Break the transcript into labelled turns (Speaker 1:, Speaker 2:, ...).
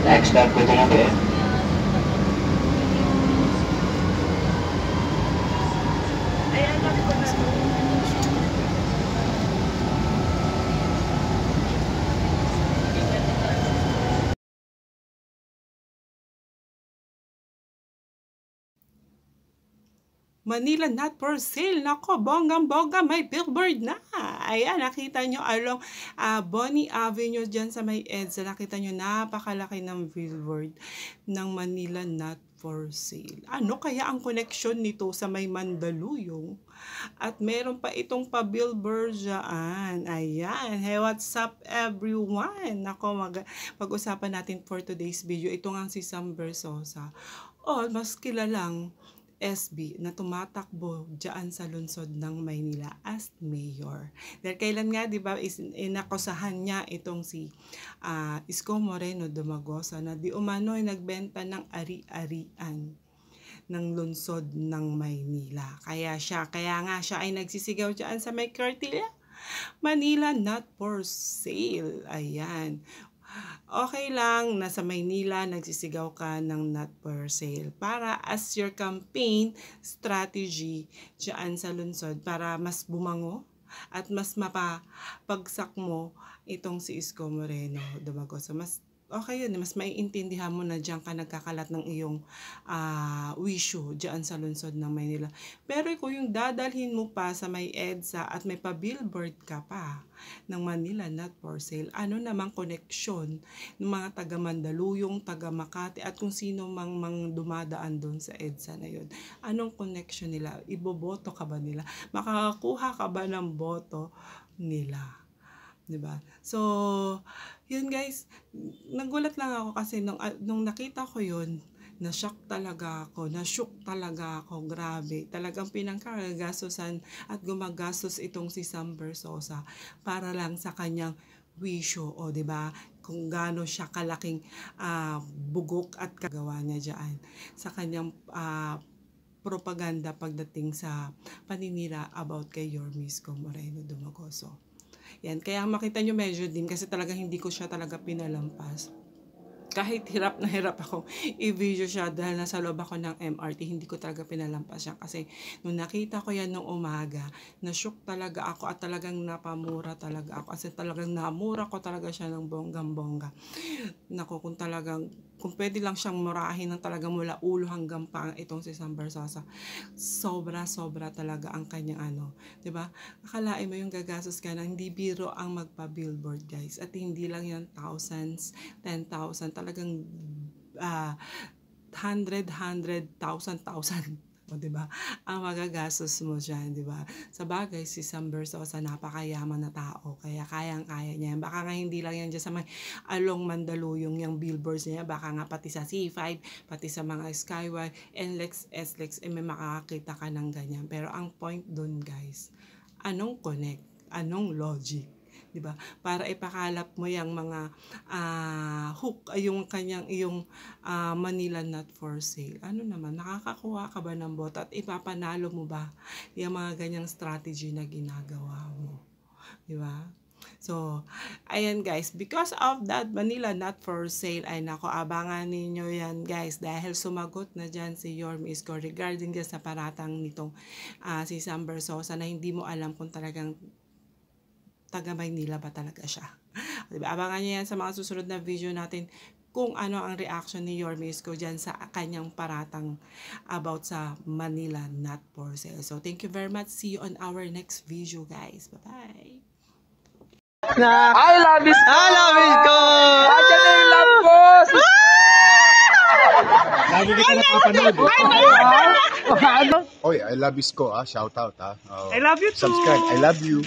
Speaker 1: Next stop ko ito na ba yan?
Speaker 2: Manila not for sale. Nako, bonggang-bongga, may billboard na. Ayan, nakita nyo along Bonnie Avenue dyan sa may EDSA. Nakita nyo, napakalaki ng billboard ng Manila not for sale. Ano kaya ang connection nito sa may Mandaluyong? At meron pa itong pa-billboard dyan. Ayan. Hey, what's up everyone? Nako, pag-usapan natin for today's video. Ito nga si Sam Bersosa. Mas kilalang SB na tumatakbo dyan sa lungsod ng Maynila as mayor. Dahil kailan nga, di ba, inakusahan niya itong si Isko Moreno Dumagosa na di umano'y nagbenta ng ari-arian ng lungsod ng Maynila. Kaya nga siya ay nagsisigaw dyan sa may Cartilla. Manila not for sale. Ayan. Okay lang, nasa Maynila, nagsisigaw ka ng not for sale para as your campaign strategy dyan sa lungsod para mas bumango at mas mapapagsak mo itong si Isko Moreno Dumagosa. Mas okay yun, mas maiintindihan mo na dyan ka nagkakalat ng iyong wisyo dyan sa lungsod ng Maynila. Pero kung yung dadalhin mo pa sa may EDSA at may pa-billboard ka pa ng Manila not for sale, ano namang koneksyon ng mga taga Mandaluyong, taga Makati at kung sino mang dumadaan doon sa EDSA na yun? Anong koneksyon nila? Iboboto ka ba nila? Makakakuha ka ba ng boto nila? Diba? So, yun guys, nagulat lang ako kasi nung nakita ko yun, na-shock talaga ako, grabe. Talagang pinangkagasusan at gumagastos itong si Sam Bersosa para lang sa kanyang wisyo, o diba? Kung gaano siya kalaking bugok at kagawa niya dyan sa kanyang propaganda pagdating sa paninira about kay Yorme Isko Moreno Dumagosa. Yan, kaya makita nyo medyo dim kasi talaga hindi ko siya talaga pinalampas. Kahit hirap na hirap ako i-video siya dahil nasa loob ako ng MRT, hindi ko talaga pinalampas siya. Kasi nung nakita ko yan nung umaga, na-shock talaga ako at talagang napamura talaga ako. Kasi talagang namura ko talaga siya ng bonggang-bongga. Naku, kung pwede lang siyang murahin ng talagang mula ulo hanggang pang itong si Sam Bersosa, sobra talaga ang kanyang diba? Akalain mo yung gagastos ka na hindi biro ang magpa-billboard guys. At hindi lang yan thousands, 10,000, talagang 100,000, o diba? Ang magagastos mo dyan, diba? Sa bagay, si Sam Bersosa napakayaman na tao, kaya kayang-kaya niya. Baka nga hindi lang yan dyan sa may along Mandaluyong yung billboards niya, baka nga pati sa C5, pati sa mga Skyway, NLEX, SLEX, may makakakita ka ng ganyan. Pero ang point dun guys, anong connect? Anong logic? Diba? Para ipakalap mo yung mga hook, yung Manila not for sale. Ano naman, nakakakuha ka ba ng boto at ipapanalo mo ba yung mga ganyang strategy na ginagawa mo? Diba? So, ayan guys, because of that Manila not for sale, ay nako, abangan ninyo yan guys dahil sumagot na dyan si Yorme Isko regarding dyan sa paratang nitong si Sam Bersosa na hindi mo alam kung talagang taga Maynila ba talaga siya. Diba? Abangan niyo yan sa mga susunod na video natin kung ano ang reaction ni Yorme Isko dyan sa kanyang paratang about sa Manila not for sale. So, thank you very much. See you on our next video, guys. Bye-bye.
Speaker 3: I love Isko!
Speaker 2: I love Isko!
Speaker 3: Nandiyan na yung love boss!
Speaker 4: Lagi kita napapanood.
Speaker 3: Ano?
Speaker 4: Oy, I love Isko, shout out,
Speaker 2: I love you too!
Speaker 4: Subscribe, I love you.